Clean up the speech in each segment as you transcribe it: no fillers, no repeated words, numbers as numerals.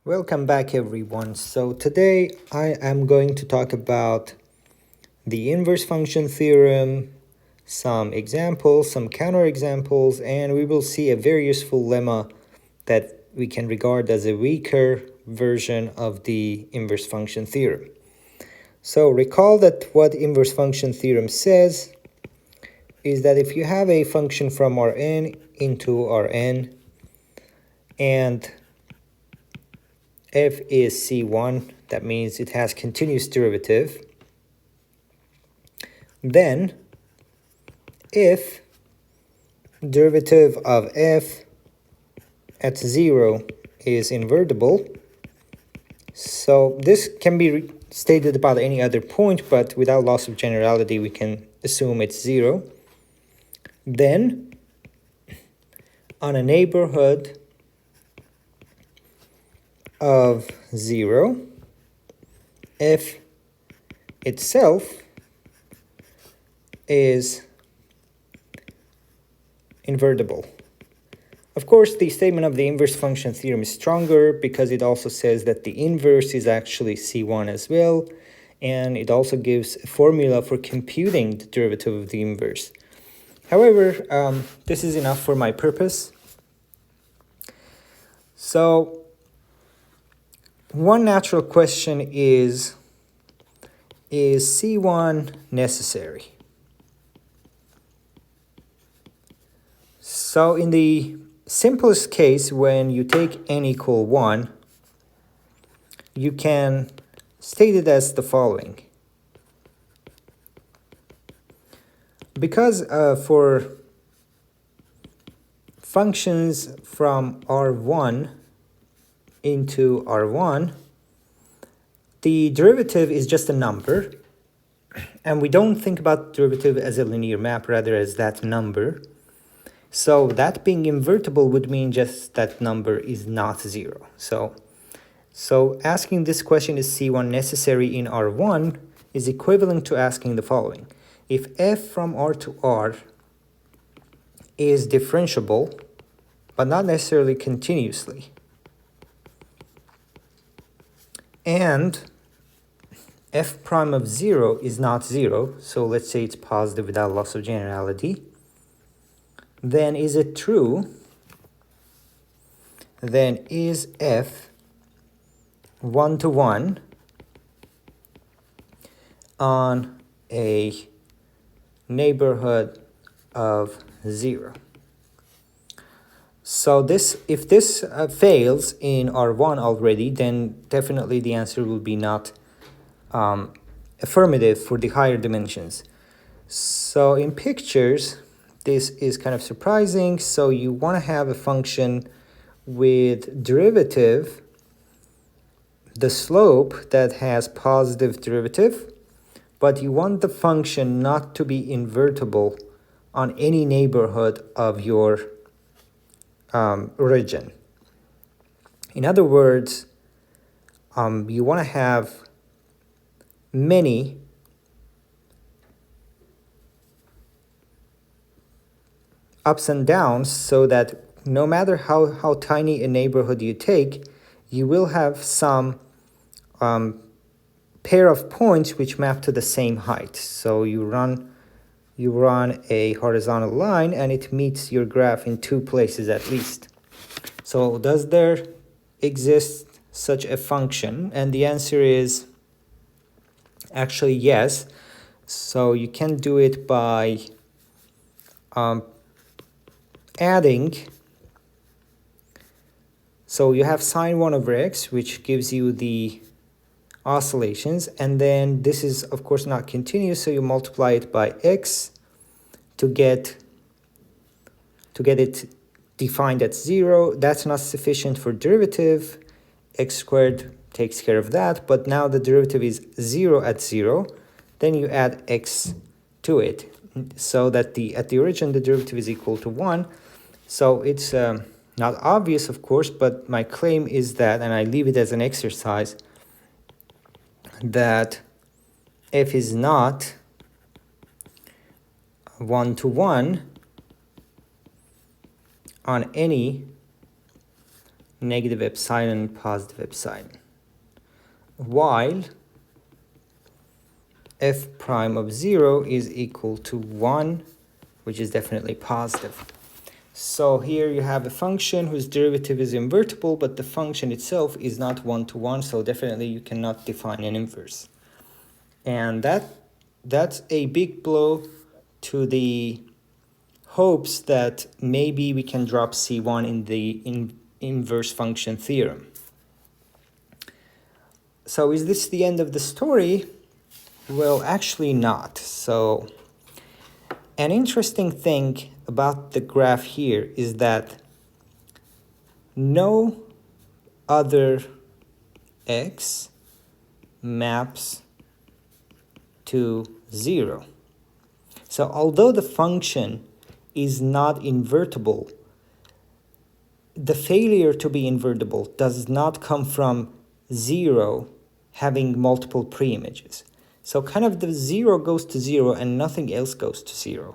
Welcome back everyone. So today I am going to talk about the inverse function theorem, some examples, some counterexamples, and we will see a very useful lemma that we can regard as a weaker version of the inverse function theorem. So recall that what inverse function theorem says is that if you have a function from Rn into Rn and f is c1, that means it has continuous derivative, then if derivative of f at 0 is invertible, so this can be stated about any other point, but without loss of generality we can assume it's 0, then on a neighborhood of 0, f itself is invertible. Of course, the statement of the inverse function theorem is stronger because it also says that the inverse is actually c1 as well, and it also gives a formula for computing the derivative of the inverse. However, this is enough for my purpose. So one natural question is C1 necessary? So in the simplest case, when you take n equal 1, you can state it as the following. Because for functions from R1 into R1, the derivative is just a number, and we don't think about derivative as a linear map, rather as that number. So that being invertible would mean just that number is not 0. So asking this question, is C1 necessary in R1, is equivalent to asking the following. If f from R to R is differentiable, but not necessarily continuously, and f prime of 0 is not 0, so let's say it's positive without loss of generality, then is it true? Then is f 1-to-1 on a neighborhood of 0? So if this fails in R1 already, then definitely the answer will be not affirmative for the higher dimensions. So in pictures, this is kind of surprising. So you want to have a function with derivative, the slope that has positive derivative, but you want the function not to be invertible on any neighborhood of your origin. In other words, you want to have many ups and downs, so that no matter how tiny a neighborhood you take, you will have some pair of points which map to the same height. So you run a horizontal line and it meets your graph in 2 places at least. So does there exist such a function? And the answer is actually yes. So you can do it by adding. So you have sine 1 over x, which gives you the oscillations, and then this is of course not continuous, so you multiply it by x to get it defined at 0. That's not sufficient for derivative. X squared takes care of that, but now the derivative is 0 at 0. Then you add x to it, so that at the origin the derivative is equal to 1. So it's not obvious, of course, but my claim is that, and I leave it as an exercise, that f is not 1-to-1 on any negative epsilon, positive epsilon, while f prime of 0 is equal to 1, which is definitely positive. So here you have a function whose derivative is invertible, but the function itself is not one-to-one, so definitely you cannot define an inverse. And that's a big blow to the hopes that maybe we can drop C1 in the inverse function theorem. So is this the end of the story? Well, actually not. So an interesting thing about the graph here is that no other x maps to 0. So although the function is not invertible, the failure to be invertible does not come from 0 having multiple pre-images. So kind of the 0 goes to 0 and nothing else goes to 0.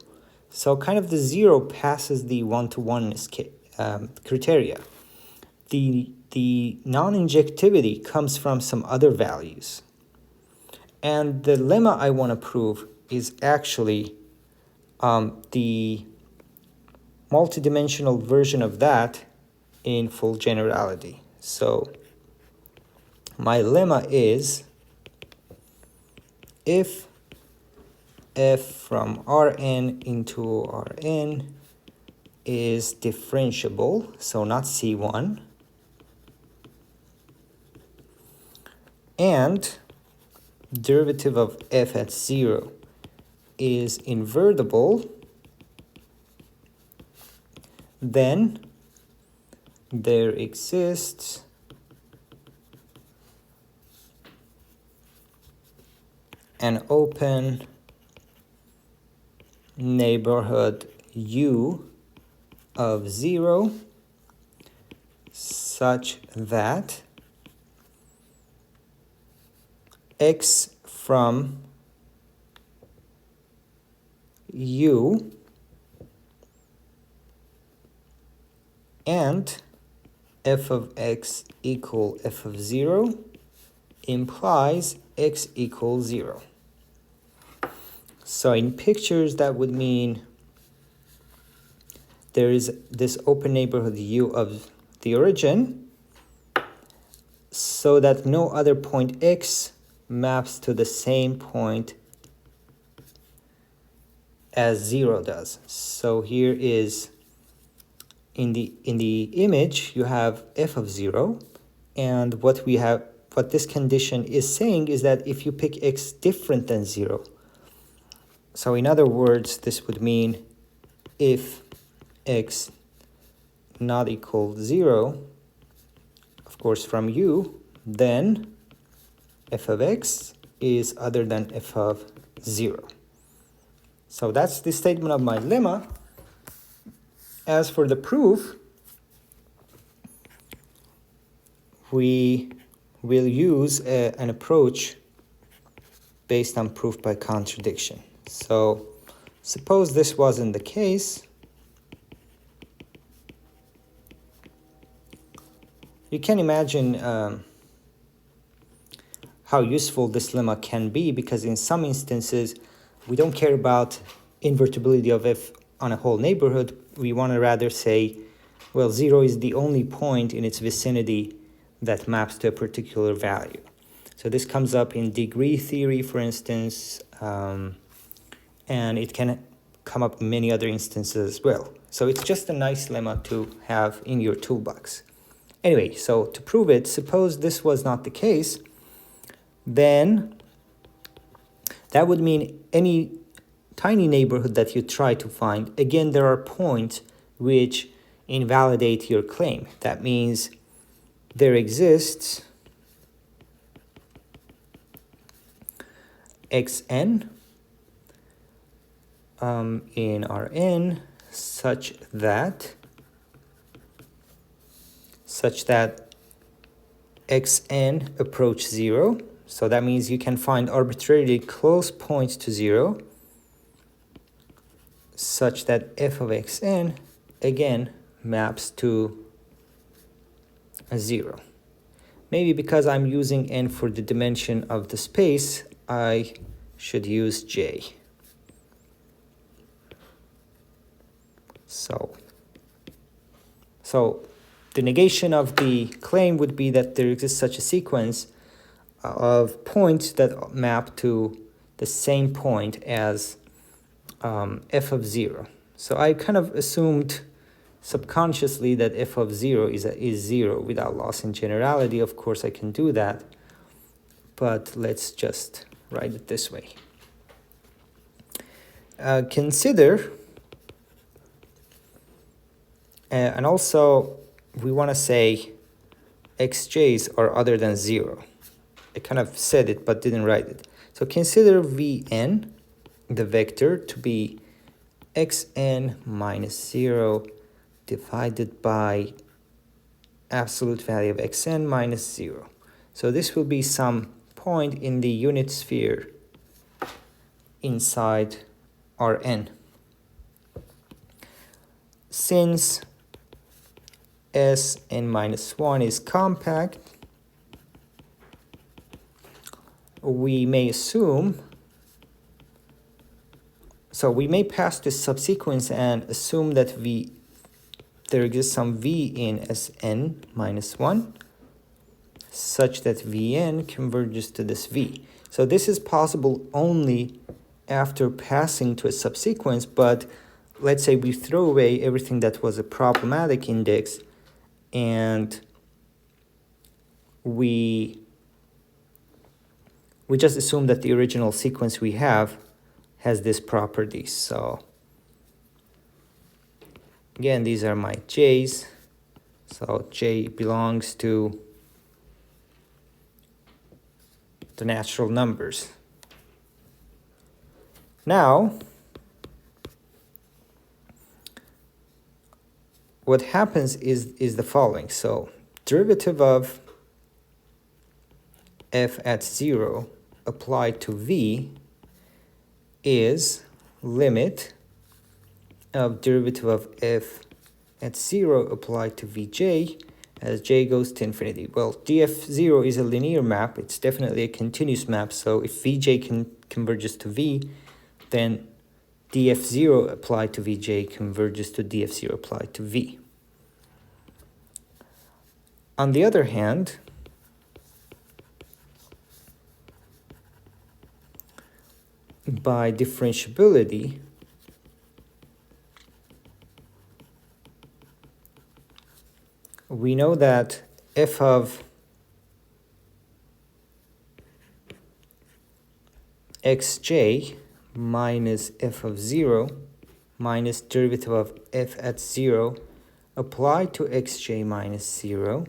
So kind of the 0 passes the one-to-oneness criteria. The non-injectivity comes from some other values. And the lemma I want to prove is actually the multidimensional version of that in full generality. So my lemma is if f from Rn into Rn is differentiable, so not C1, and derivative of f at 0 is invertible, then there exists an open neighborhood U of 0 such that x from U and f of x equal f of 0 implies x equals 0. So in pictures that would mean there is this open neighborhood U of the origin so that no other point x maps to the same point as 0 does. So here is in the image you have f of 0, and what this condition is saying is that if you pick x different than 0, so in other words this would mean if x not equal 0, of course from U, then f of x is other than f of 0. So that's the statement of my lemma. As for the proof, we will use an approach based on proof by contradiction. So suppose this wasn't the case. You can imagine how useful this lemma can be, because in some instances we don't care about invertibility of f on a whole neighborhood. We want to rather say, well, 0 is the only point in its vicinity that maps to a particular value. So this comes up in degree theory, for instance, and it can come up in many other instances as well. So it's just a nice lemma to have in your toolbox. Anyway, so to prove it, suppose this was not the case, then that would mean any tiny neighborhood that you try to find, again, there are points which invalidate your claim. That means there exists xn in Rn such that xn approach 0. So that means you can find arbitrarily close points to 0 such that f of xn again maps to 0. Maybe because I'm using n for the dimension of the space, I should use j. So the negation of the claim would be that there exists such a sequence of points that map to the same point as f of 0. So I kind of assumed subconsciously that f of 0 is 0 without loss in generality. Of course, I can do that, but let's just write it this way. Consider, and also we want to say xj's are other than 0. I kind of said it but didn't write it. So consider Vn, the vector, to be xn minus 0 divided by absolute value of xn minus 0. So this will be some point in the unit sphere inside Rn. Since Sn minus 1 is compact, we may assume, so we may pass this subsequence and assume that there exists some v in Sn minus 1 such that Vn converges to this v. So this is possible only after passing to a subsequence, but let's say we throw away everything that was a problematic index and we just assume that the original sequence we have has this property. So again, these are my j's. So j belongs to the natural numbers. Now, what happens is the following. So derivative of f at 0 applied to v is limit of derivative of f at 0 applied to vj as j goes to infinity. Well, df0 is a linear map. It's definitely a continuous map. So if vj converges to v, then df0 applied to vj converges to df0 applied to v. On the other hand, by differentiability, we know that f of xj minus f of 0 minus derivative of f at 0 applied to xj minus 0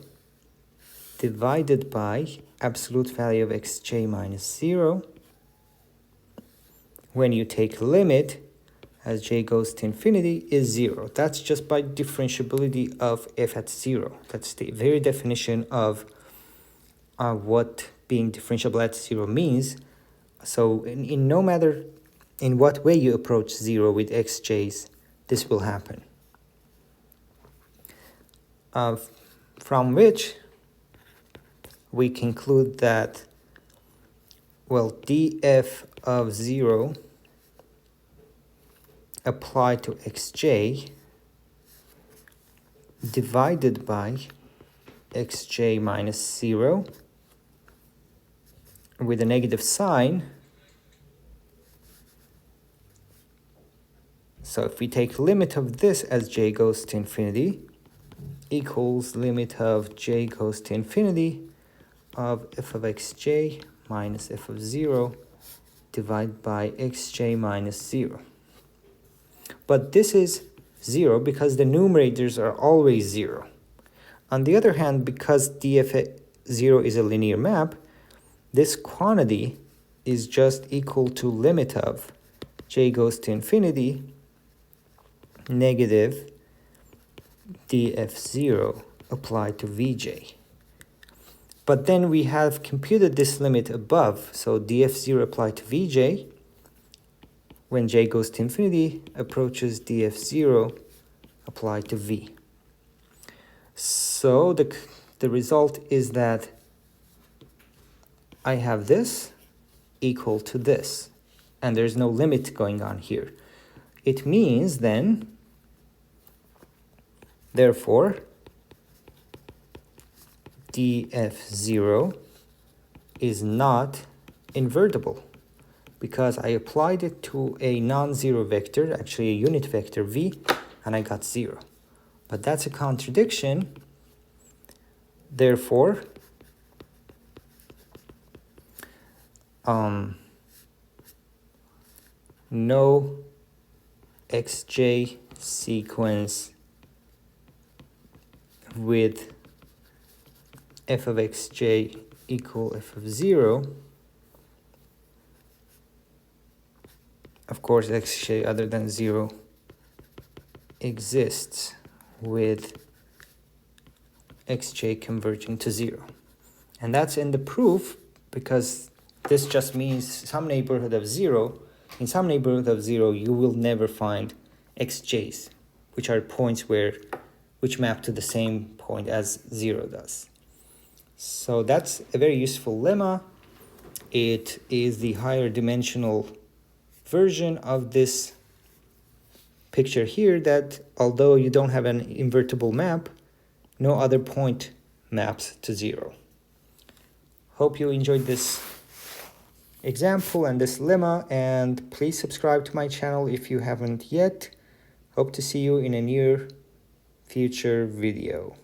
divided by absolute value of xj minus 0 when you take limit as j goes to infinity is 0. That's just by differentiability of f at 0. That's the very definition of what being differentiable at 0 means. So in no matter in what way you approach 0 with xj's, this will happen. From which we conclude that, well, df of 0 applied to xj divided by xj minus 0 with a negative sign. So if we take limit of this as j goes to infinity equals limit of j goes to infinity of f of xj minus f of 0 divided by xj minus 0. But this is 0 because the numerators are always 0. On the other hand, because df0 is a linear map, this quantity is just equal to limit of j goes to infinity negative df0 applied to vj. But then we have computed this limit above, so df0 applied to vj when j goes to infinity approaches df0 applied to v. So the the result is that I have this equal to this, and there's no limit going on here. It means then, therefore, df0 is not invertible, because I applied it to a non-zero vector, actually a unit vector v, and I got 0. But that's a contradiction. Therefore, no xj sequence with f of xj equal f of 0, of course xj other than 0 exists with xj converging to 0. And that's in the proof, because this just means some neighborhood of 0. In some neighborhood of 0, you will never find xj's, which are points which map to the same point as 0 does. So that's a very useful lemma. It is the higher dimensional version of this picture here, that although you don't have an invertible map, no other point maps to 0. Hope you enjoyed this example and this lemma, and please subscribe to my channel if you haven't yet. Hope to see you in a near future video.